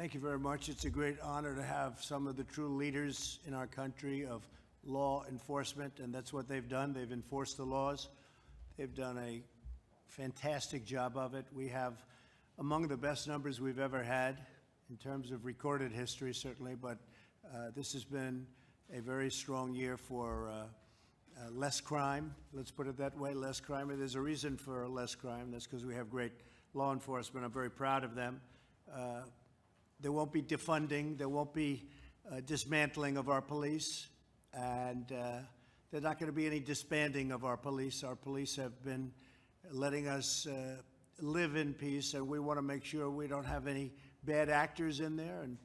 Thank you very much. It's a great honor to have some of the true leaders in our country of law enforcement, and that's what they've done. They've enforced the laws. They've done a fantastic job of it. We have among the best numbers we've ever had in terms of recorded history, certainly, but this has been a very strong year for less crime. Let's put it that way, less crime. And there's a reason for less crime. That's because we have great law enforcement. I'm very proud of them. There won't be defunding. There won't be dismantling of our police. And there's not going to be any disbanding of our police. Our police have been letting us live in peace, and we want to make sure we don't have any bad actors in there. And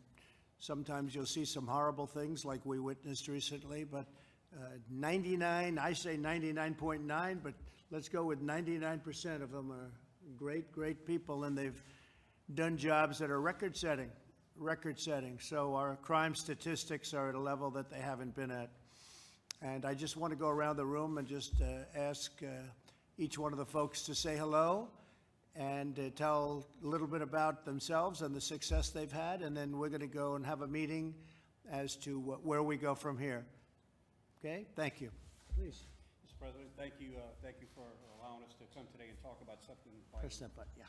sometimes you'll see some horrible things like we witnessed recently, but 99, I say 99.9, but let's go with 99% of them are great, great people, and they've done jobs that are record-setting. So our crime statistics are at a level that they haven't been at. And I just want to go around the room and just ask each one of the folks to say hello and tell a little bit about themselves and the success they've had, and then we're going to go and have a meeting as to where we go from here. Okay? Thank you. Please. Mr. President, thank you for allowing us to come today and talk about something. Press that button, yeah.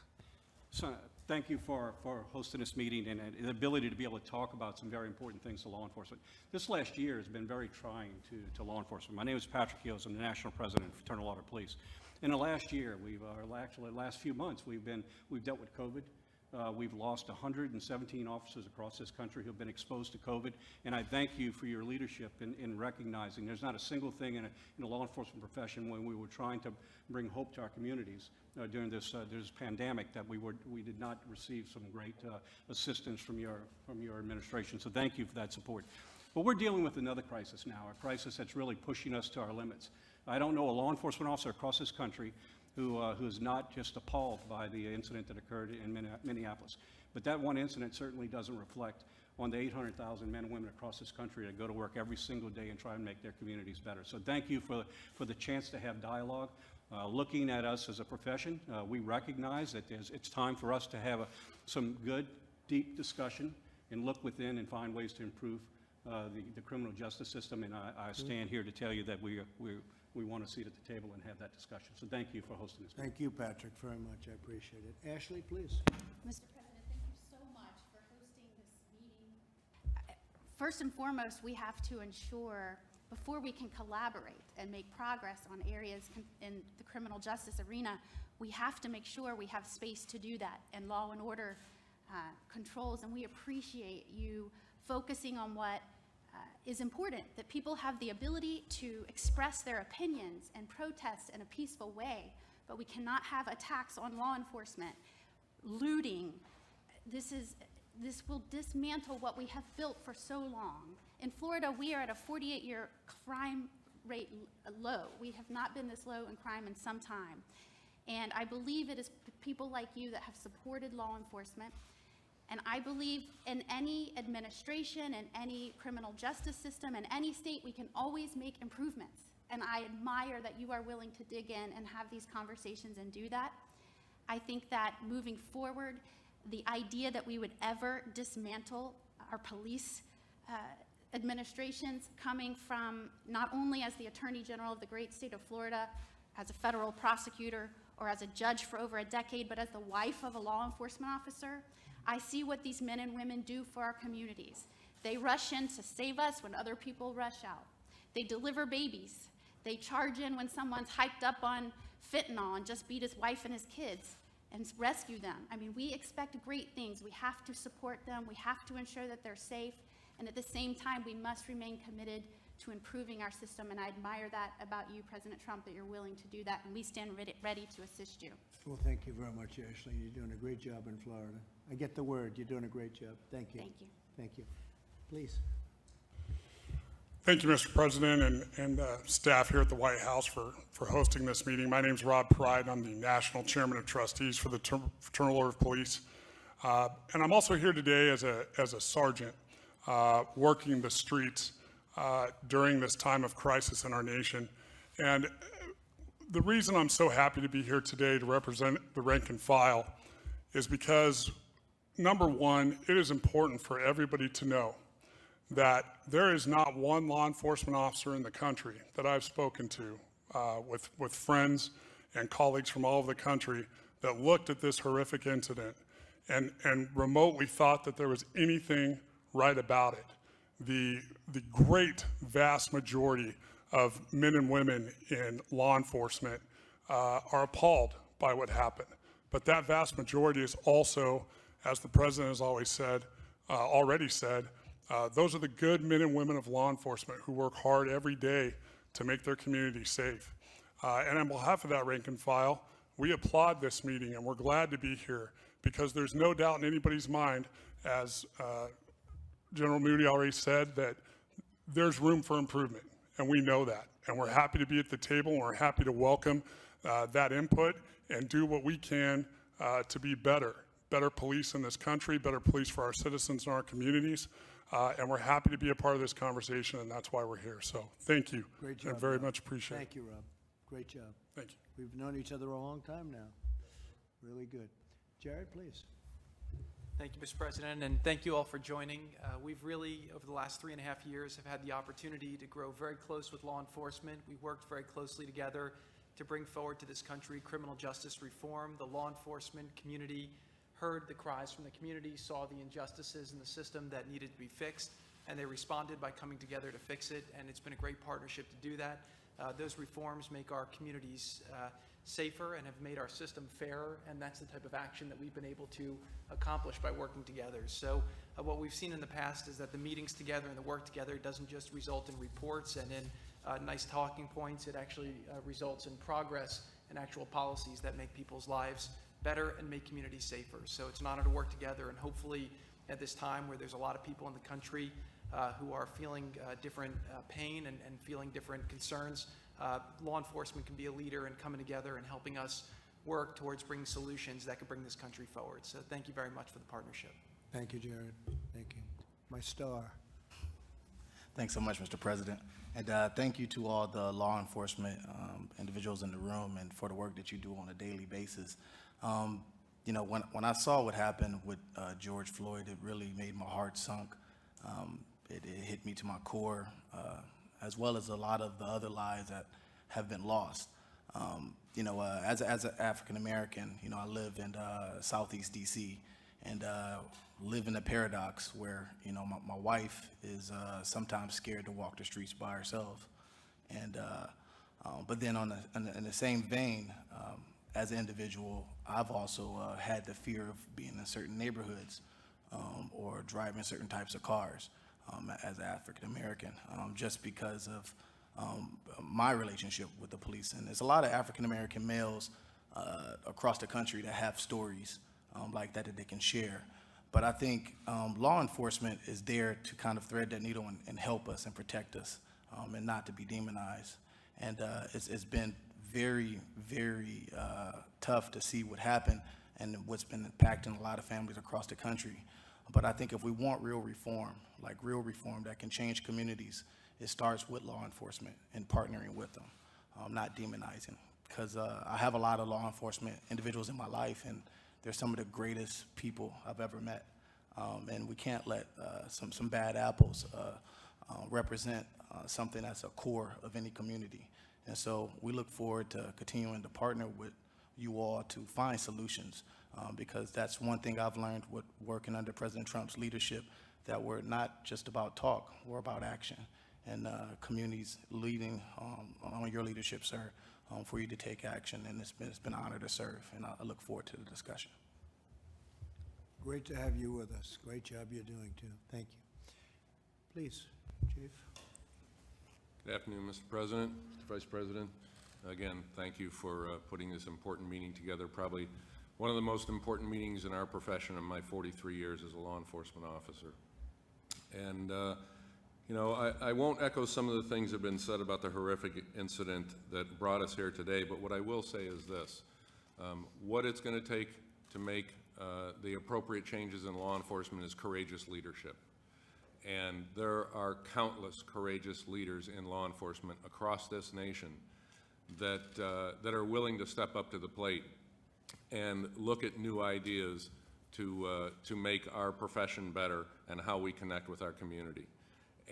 So, thank you for hosting this meeting and the ability to be able to talk about some very important things to law enforcement. This last year has been very trying to law enforcement. My name is Patrick Hughes. I'm the National President of Fraternal Order Police. In the last year, actually the last few months, we've dealt with COVID. We've lost 117 officers across this country who've been exposed to COVID, and I thank you for your leadership in recognizing there's not a single thing in the law enforcement profession when we were trying to bring hope to our communities during this pandemic that we did not receive some great assistance from your administration. So thank you for that support. But we're dealing with another crisis now, a crisis that's really pushing us to our limits. I don't know a law enforcement officer across this country who is not just appalled by the incident that occurred in Minneapolis. But that one incident certainly doesn't reflect on the 800,000 men and women across this country that go to work every single day and try and make their communities better. So thank you for the chance to have dialogue. Looking at us as a profession, we recognize that it's time for us to have some good, deep discussion and look within and find ways to improve the criminal justice system. And I stand here to tell you that we want to sit at the table and have that discussion. So thank you for hosting this meeting. Thank you, Patrick, very much. I appreciate it. Ashley, please. Mr. President, thank you so much for hosting this meeting. First and foremost, we have to ensure, before we can collaborate and make progress on areas in the criminal justice arena, we have to make sure we have space to do that and law and order controls. And we appreciate you focusing on what is important, that people have the ability to express their opinions and protest in a peaceful way, but we cannot have attacks on law enforcement, looting. This will dismantle what we have built for so long. In Florida, we are at a 48-year crime rate low. We have not been this low in crime in some time. And I believe it is people like you that have supported law enforcement. And I believe in any administration and any criminal justice system in any state, we can always make improvements. And I admire that you are willing to dig in and have these conversations and do that. I think that moving forward, the idea that we would ever dismantle our police administrations, coming from not only as the Attorney General of the great state of Florida, as a federal prosecutor, or as a judge for over a decade, but as the wife of a law enforcement officer, I see what these men and women do for our communities. They rush in to save us when other people rush out. They deliver babies. They charge in when someone's hyped up on fentanyl and just beat his wife and his kids and rescue them. I mean, we expect great things. We have to support them. We have to ensure that they're safe. And at the same time, we must remain committed to improving our system. And I admire that about you, President Trump, that you're willing to do that. And we stand ready to assist you. Well, thank you very much, Ashley. You're doing a great job in Florida. I get the word. You're doing a great job. Thank you. Thank you. Thank you. Please. Thank you, Mr. President, and staff here at the White House for hosting this meeting. My name is Rob Pride. I'm the National Chairman of Trustees for the Fraternal Order of Police. And I'm also here today as a sergeant working the streets during this time of crisis in our nation. And the reason I'm so happy to be here today to represent the rank and file is because number one, it is important for everybody to know that there is not one law enforcement officer in the country that I've spoken to with friends and colleagues from all over the country that looked at this horrific incident and remotely thought that there was anything right about it. The great vast majority of men and women in law enforcement are appalled by what happened. But that vast majority is also, as the president has always said, already said, those are the good men and women of law enforcement who work hard every day to make their community safe. And on behalf of that rank and file, we applaud this meeting and we're glad to be here because there's no doubt in anybody's mind, as General Moody already said, that there's room for improvement, and we know that. And we're happy to be at the table, and we're happy to welcome that input and do what we can to be better police in this country, better police for our citizens and our communities. And we're happy to be a part of this conversation, and that's why we're here. So thank you. Great job, I very Rob. much appreciate it. Thank you, Rob. Great job. Thank you. We've known each other a long time now. Really good. Jared, please. Thank you, Mr. President, and thank you all for joining. We've really, over the last 3.5 years, have had the opportunity to grow very close with law enforcement. We worked very closely together to bring forward to this country criminal justice reform. The law enforcement community heard the cries from the community, saw the injustices in the system that needed to be fixed, and they responded by coming together to fix it, and it's been a great partnership to do that. Those reforms make our communities safer and have made our system fairer, and that's the type of action that we've been able to accomplish by working together. So what we've seen in the past is that the meetings together and the work together doesn't just result in reports and in nice talking points. It actually results in progress and actual policies that make people's lives better and make communities safer. So it's an honor to work together, and hopefully at this time where there's a lot of people in the country who are feeling different pain and feeling different concerns, law enforcement can be a leader in coming together and helping us work towards bringing solutions that could bring this country forward. So thank you very much for the partnership. Thank you, Jared. Thank you. My star. Thanks so much, Mr. President. And thank you to all the law enforcement individuals in the room and for the work that you do on a daily basis. You know, when I saw what happened with George Floyd, it really made my heart sunk. It hit me to my core, as well as a lot of the other lives that have been lost. You know, as an African American, you know, I live in Southeast DC and live in a paradox where, you know, my wife is sometimes scared to walk the streets by herself. And, but then in the same vein, as an individual, I've also had the fear of being in certain neighborhoods or driving certain types of cars as an African American, just because of my relationship with the police. And there's a lot of African American males across the country that have stories like that they can share. But I think law enforcement is there to kind of thread that needle and help us and protect us and not to be demonized. And it's been very, very tough to see what happened and what's been impacting a lot of families across the country. But I think if we want real reform, like real reform that can change communities, it starts with law enforcement and partnering with them, not demonizing. Because I have a lot of law enforcement individuals in my life, and they're some of the greatest people I've ever met. And we can't let some bad apples represent something that's a core of any community. And so we look forward to continuing to partner with you all to find solutions, because that's one thing I've learned with working under President Trump's leadership, that we're not just about talk, we're about action. And communities leading on your leadership, sir, for you to take action. And it's been an honor to serve, and I look forward to the discussion. Great to have you with us. Great job you're doing, too. Thank you. Please, Chief. Good afternoon, Mr. President, Mr. Vice President. Again, thank you for putting this important meeting together. Probably one of the most important meetings in our profession in my 43 years as a law enforcement officer. And, you know, I won't echo some of the things that have been said about the horrific incident that brought us here today, but what I will say is this. What it's going to take to make the appropriate changes in law enforcement is courageous leadership. And there are countless courageous leaders in law enforcement across this nation that are willing to step up to the plate and look at new ideas to make our profession better and how we connect with our community.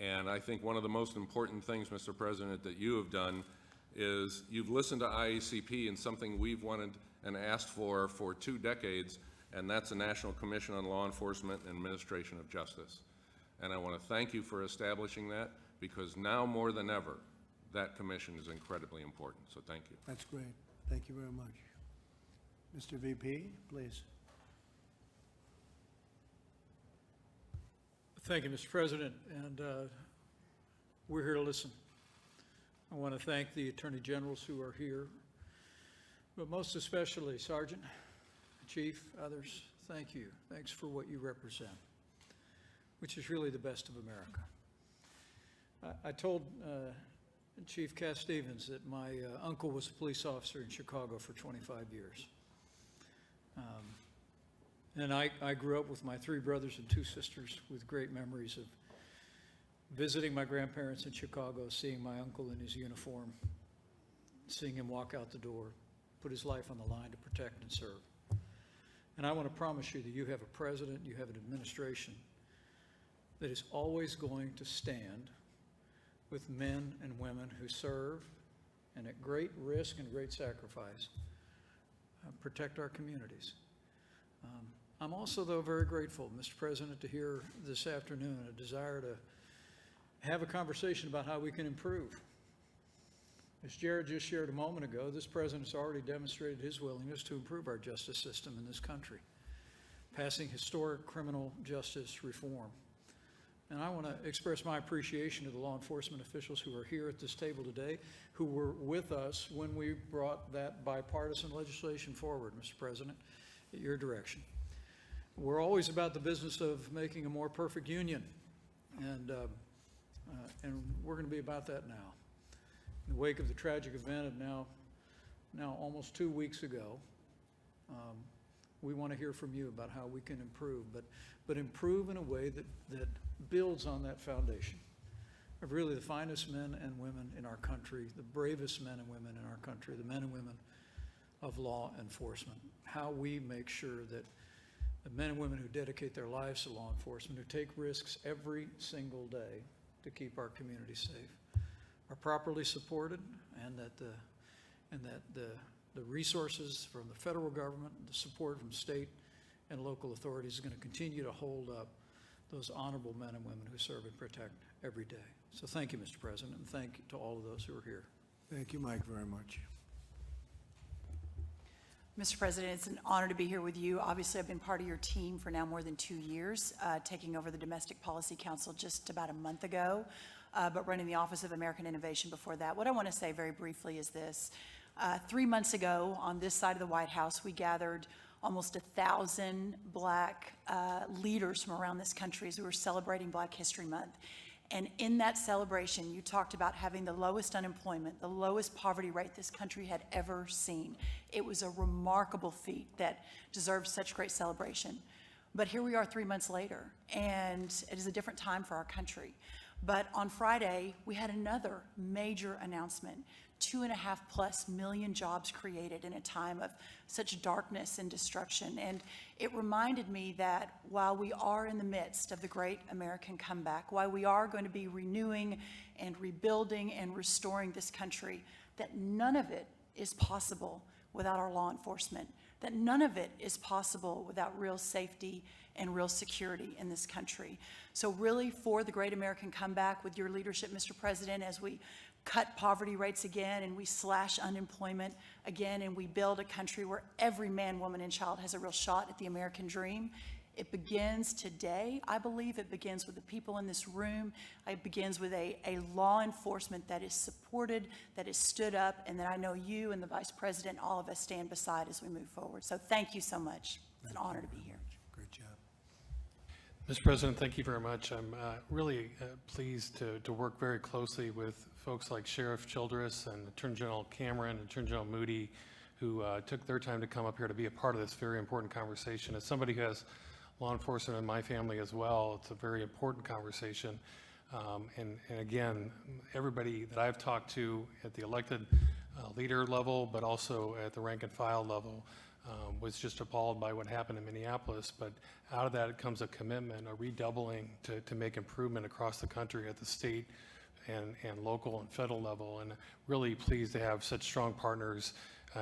And I think one of the most important things, Mr. President, that you have done is you've listened to IACP and something we've wanted and asked for 2 decades, and that's a National Commission on Law Enforcement and Administration of Justice. And I want to thank you for establishing that, because now more than ever, that commission is incredibly important. So thank you. That's great. Thank you very much. Mr. VP, please. Thank you, Mr. President, and we're here to listen. I want to thank the Attorney Generals who are here, but most especially Sergeant, Chief, others, thank you. Thanks for what you represent, which is really the best of America. I told Chief Cass Stevens that my uncle was a police officer in Chicago for 25 years. And I grew up with my 3 brothers and 2 sisters with great memories of visiting my grandparents in Chicago, seeing my uncle in his uniform, seeing him walk out the door, put his life on the line to protect and serve. And I want to promise you that you have a president, you have an administration that is always going to stand with men and women who serve and at great risk and great sacrifice protect our communities. I'm also, though, very grateful, Mr. President, to hear this afternoon a desire to have a conversation about how we can improve. As Jared just shared a moment ago, this president's already demonstrated his willingness to improve our justice system in this country, passing historic criminal justice reform. And I want to express my appreciation to the law enforcement officials who are here at this table today, who were with us when we brought that bipartisan legislation forward, Mr. President, at your direction. We're always about the business of making a more perfect union, and we're going to be about that now. In the wake of the tragic event of now almost 2 weeks ago, we want to hear from you about how we can improve, but improve in a way that builds on that foundation of really the finest men and women in our country, the bravest men and women in our country, the men and women of law enforcement. How we make sure that the men and women who dedicate their lives to law enforcement, who take risks every single day to keep our communities safe, are properly supported, and that the resources from the federal government, the support from state and local authorities is going to continue to hold up those honorable men and women who serve and protect every day. So thank you, Mr. President, and thank you to all of those who are here. Thank you, Mike, very much. Mr. President, it's an honor to be here with you. Obviously, I've been part of your team for now more than 2 years, taking over the Domestic Policy Council just about a month ago, but running the Office of American Innovation before that. What I want to say very briefly is this. 3 months ago, on this side of the White House, we gathered almost 1,000 Black leaders from around this country as we were celebrating Black History Month. And in that celebration, you talked about having the lowest unemployment, the lowest poverty rate this country had ever seen. It was a remarkable feat that deserves such great celebration. But here we are 3 months later, and it is a different time for our country. But on Friday, we had another major announcement. 2.5+ million jobs created in a time of such darkness and destruction. And it reminded me that while we are in the midst of the great American comeback, while we are going to be renewing and rebuilding and restoring this country, that none of it is possible without our law enforcement, that none of it is possible without real safety and real security in this country. So really, for the great American comeback, with your leadership, Mr. President, as we cut poverty rates again and we slash unemployment again and we build a country where every man, woman, and child has a real shot at the American dream, it begins today. I believe it begins with the people in this room. It begins with a law enforcement that is supported, that is stood up, and that I know you and the Vice President, all of us stand beside as we move forward. So thank you so much. It's an honor to be here. Great job. Mr. President, thank you very much. I'm really pleased to work very closely with folks like Sheriff Childress and Attorney General Cameron and Attorney General Moody, who took their time to come up here to be a part of this very important conversation. As somebody who has law enforcement in my family as well, it's a very important conversation. And again, everybody that I've talked to at the elected leader level, but also at the rank and file level, was just appalled by what happened in Minneapolis, but out of that comes a commitment, a redoubling to make improvement across the country at the state and local and federal level, and really pleased to have such strong partners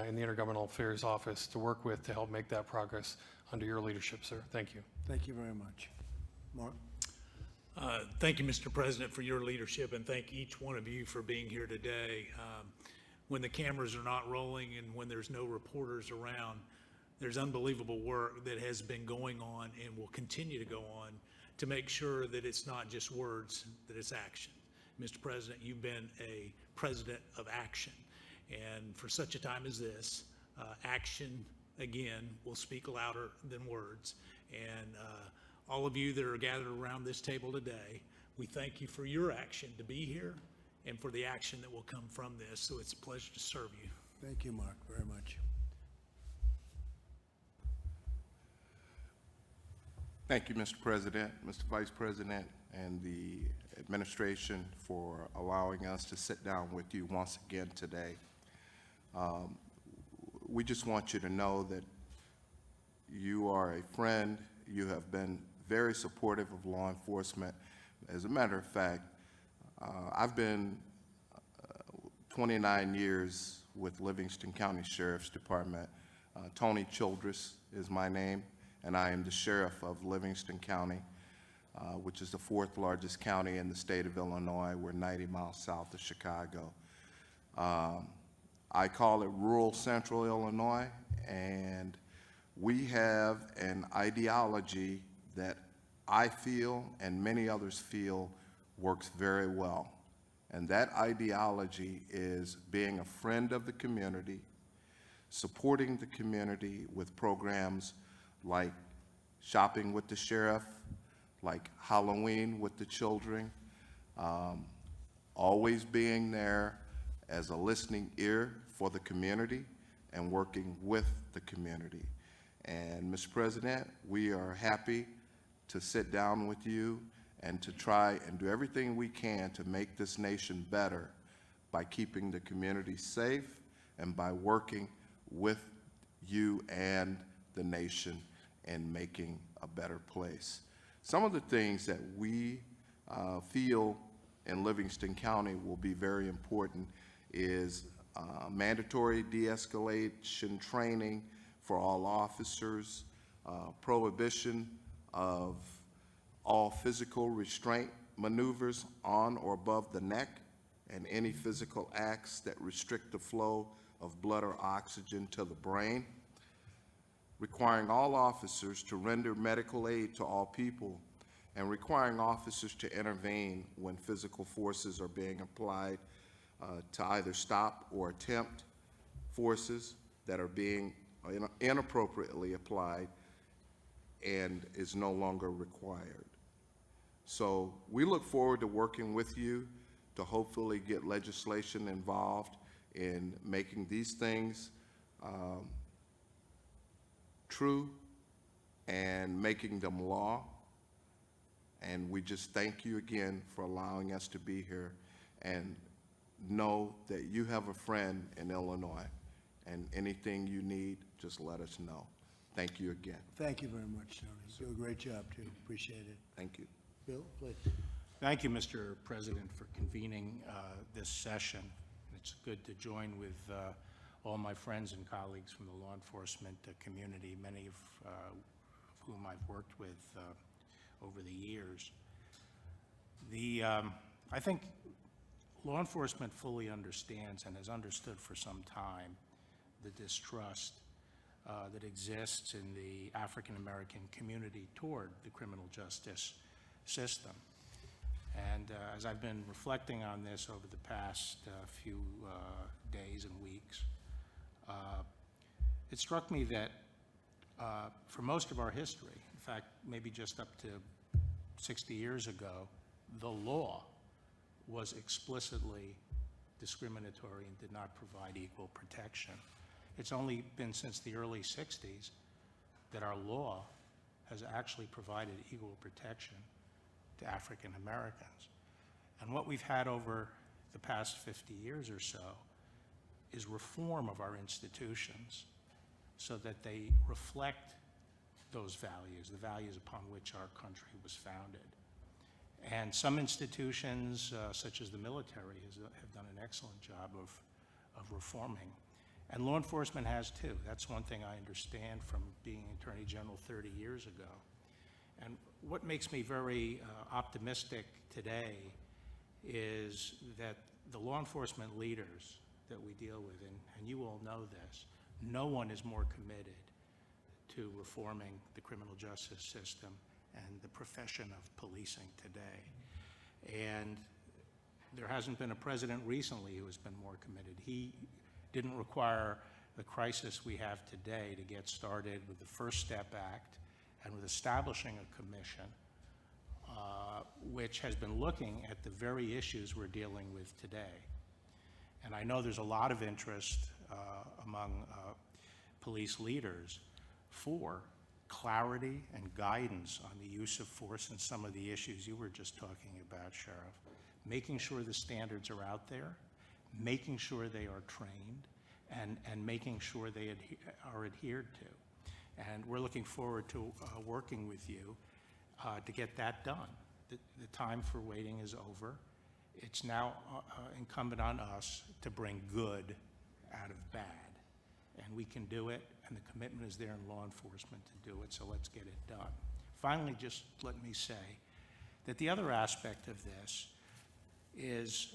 in the Intergovernmental Affairs Office to work with to help make that progress under your leadership, sir. Thank you. Thank you very much. Mark? Thank you, Mr. President, for your leadership, and thank each one of you for being here today. When the cameras are not rolling and when there's no reporters around, there's unbelievable work that has been going on and will continue to go on to make sure that it's not just words, that it's action. Mr. President, you've been a president of action, and for such a time as this, action, again, will speak louder than words. And all of you that are gathered around this table today, we thank you for your action to be here and for the action that will come from this. So it's a pleasure to serve you. Thank you, Mark, very much. Thank you, Mr. President, Mr. Vice President, and the administration for allowing us to sit down with you once again today. We just want you to know that you are a friend. You have been very supportive of law enforcement. As a matter of fact, I've been 29 years with Livingston County Sheriff's Department. Tony Childress is my name, and I am the sheriff of Livingston County, which is the 4th largest county in the state of Illinois. We're 90 miles south of Chicago. I call it rural central Illinois, and we have an ideology that I feel and many others feel works very well. And that ideology is being a friend of the community, supporting the community with programs like shopping with the sheriff, like Halloween with the children, always being there as a listening ear for the community and working with the community. And Mr. President, we are happy to sit down with you and to try and do everything we can to make this nation better by keeping the community safe and by working with you and the nation in making a better place. Some of the things that we feel in Livingston County will be very important is mandatory de-escalation training for all officers, prohibition of all physical restraint maneuvers on or above the neck, and any physical acts that restrict the flow of blood or oxygen to the brain, requiring all officers to render medical aid to all people, and requiring officers to intervene when physical forces are being applied to either stop or attempt forces that are being inappropriately applied and is no longer required. So we look forward to working with you to hopefully get legislation involved in making these things true and making them law. And we just thank you again for allowing us to be here, and know that you have a friend in Illinois, and anything you need, just let us know. Thank you again. Thank you very much, Tony. You do a great job, too. Appreciate it. Thank you. Bill, please. Thank you, Mr. President, for convening this session. It's good to join with all my friends and colleagues from the law enforcement community, many of whom I've worked with over the years. I think law enforcement fully understands and has understood for some time the distrust that exists in the African American community toward the criminal justice system. And as I've been reflecting on this over the past few days and weeks, it struck me that for most of our history, in fact, maybe just up to 60 years ago, the law was explicitly discriminatory and did not provide equal protection. It's only been since the early 60s that our law has actually provided equal protection to African Americans. And what we've had over the past 50 years or so is reform of our institutions so that they reflect those values, the values upon which our country was founded. And some institutions, such as the military, have done an excellent job of reforming. And law enforcement has too. That's one thing I understand from being Attorney General 30 years ago. And what makes me very optimistic today is that the law enforcement leaders that we deal with, and you all know this, no one is more committed to reforming the criminal justice system and the profession of policing today. And there hasn't been a president recently who has been more committed. He didn't require the crisis we have today to get started with the First Step Act and with establishing a commission which has been looking at the very issues we're dealing with today. And I know there's a lot of interest among police leaders for clarity and guidance on the use of force and some of the issues you were just talking about, Sheriff. Making sure the standards are out there, making sure they are trained, and making sure they are adhered to. And we're looking forward to working with you to get that done. The time for waiting is over. It's now incumbent on us to bring good out of bad. And we can do it, and the commitment is there in law enforcement to do it, so let's get it done. Finally, just let me say that the other aspect of this is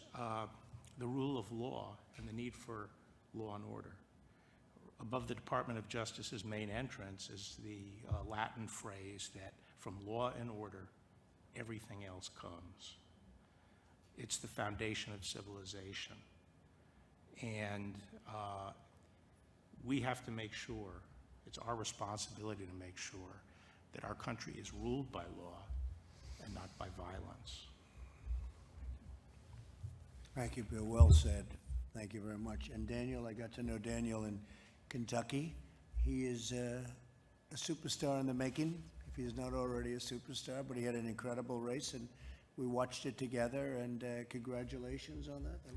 the rule of law and the need for law and order. Above the Department of Justice's main entrance is the Latin phrase that from law and order, everything else comes. It's the foundation of civilization. And we have to make sure, it's our responsibility to make sure that our country is ruled by law and not by violence. Thank you, Bill. Well said. Thank you very much. And Daniel, I got to know Daniel in Kentucky. He is a superstar in the making, if he is not already a superstar, but he had an incredible race, and we watched it together, and congratulations on that. That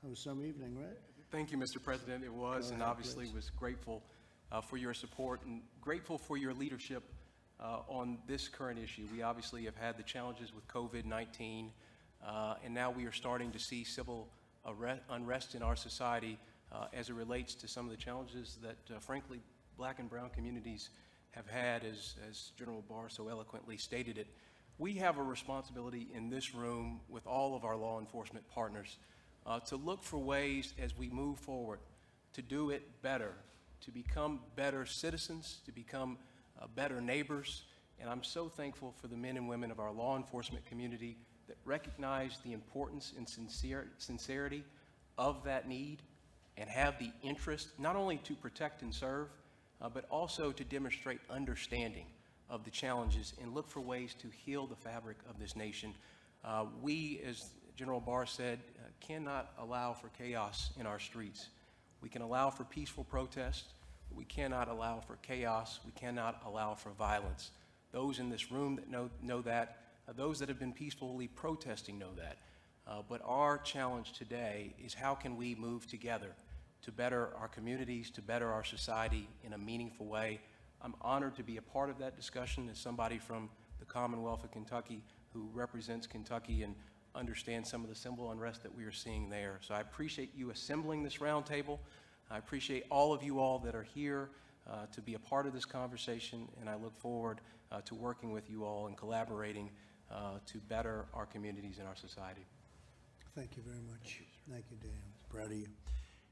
was some evening, right? Thank you, Mr. President. It was, and obviously was grateful for your support and grateful for your leadership on this current issue. We obviously have had the challenges with COVID-19, and now we are starting to see civil unrest in our society as it relates to some of the challenges that, frankly, black and brown communities have had, as General Barr so eloquently stated it. We have a responsibility in this room with all of our law enforcement partners to look for ways as we move forward to do it better, to become better citizens, to become better neighbors. And I'm so thankful for the men and women of our law enforcement community that recognize the importance and sincerity of that need and have the interest not only to protect and serve, but also to demonstrate understanding of the challenges and look for ways to heal the fabric of this nation. We, as General Barr said, cannot allow for chaos in our streets. We can allow for peaceful protest, but we cannot allow for chaos. We cannot allow for violence. Those in this room that know that, those that have been peacefully protesting know that. But our challenge today is how can we move together to better our communities, to better our society in a meaningful way. I'm honored to be a part of that discussion as somebody from the Commonwealth of Kentucky who represents Kentucky and understands some of the civil unrest that we are seeing there. So I appreciate you assembling this roundtable. I appreciate all of you all that are here to be a part of this conversation, and I look forward to working with you all and collaborating to better our communities and our society. Thank you very much. Thank you, Dan. Proud of you.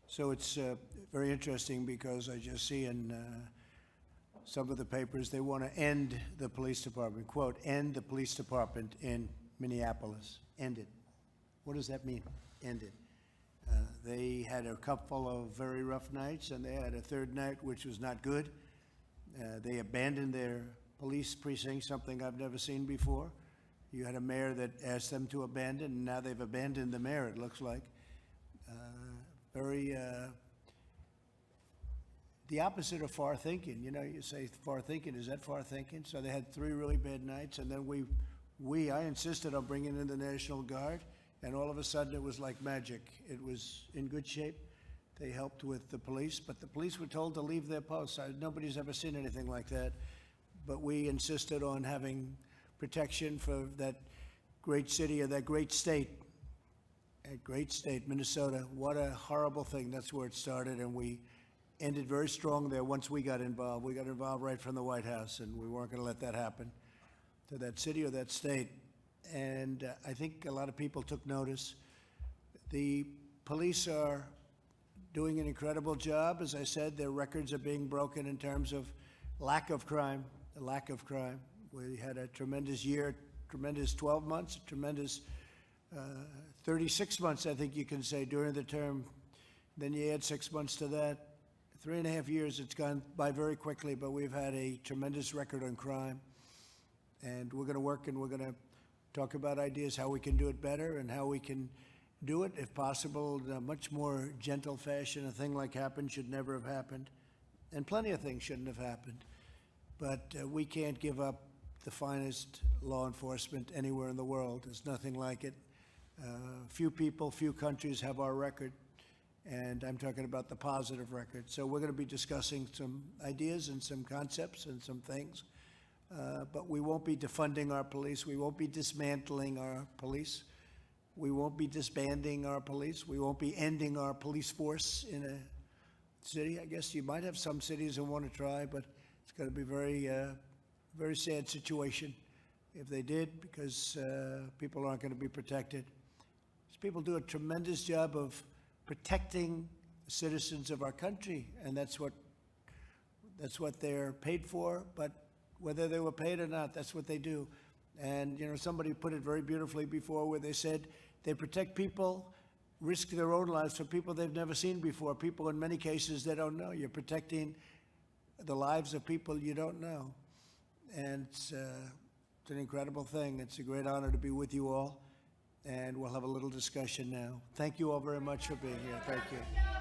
So it's very interesting because I just see in some of the papers they want to end the police department, quote, end the police department in Minneapolis. End it. What does that mean, end it? They had a couple of very rough nights, and they had a third night which was not good. They abandoned their police precinct, something I've never seen before. You had a mayor that asked them to abandon, and now they've abandoned the mayor, it looks like. The opposite of far thinking. You know, you say far thinking, is that far thinking? So they had 3 really bad nights, and then I insisted on bringing in the National Guard, and all of a sudden it was like magic. It was in good shape. They helped with the police, but the police were told to leave their posts. Nobody's ever seen anything like that. But we insisted on having protection for that great city or that great state. A great state, Minnesota. What a horrible thing. That's where it started, and we ended very strong there once we got involved. We got involved right from the White House, and we weren't going to let that happen to that city or that state. And I think a lot of people took notice. The police are doing an incredible job. As I said, their records are being broken in terms of lack of crime, the lack of crime. We had a tremendous year, tremendous 12 months, a tremendous 36 months, I think you can say, during the term. Then you add 6 months to that. 3.5 years, it's gone by very quickly, but we've had a tremendous record on crime. And we're going to work and we're going to talk about ideas how we can do it better and how we can do it, if possible, in a much more gentle fashion. A thing like happened should never have happened. And plenty of things shouldn't have happened. But we can't give up the finest law enforcement anywhere in the world. There's nothing like it. Few people, few countries have our record. And I'm talking about the positive record. So we're going to be discussing some ideas and some concepts and some things. But we won't be defunding our police. We won't be dismantling our police. We won't be disbanding our police. We won't be ending our police force in a city. I guess you might have some cities that want to try, but it's going to be very sad situation if they did, because people aren't going to be protected. These people do a tremendous job of protecting the citizens of our country, and that's what they're paid for. But whether they were paid or not, that's what they do. And, you know, somebody put it very beautifully before, where they said they protect people, risk their own lives for people they've never seen before, people in many cases they don't know. You're protecting the lives of people you don't know. And it's an incredible thing. It's a great honor to be with you all. And we'll have a little discussion now. Thank you all very much for being here. Thank you.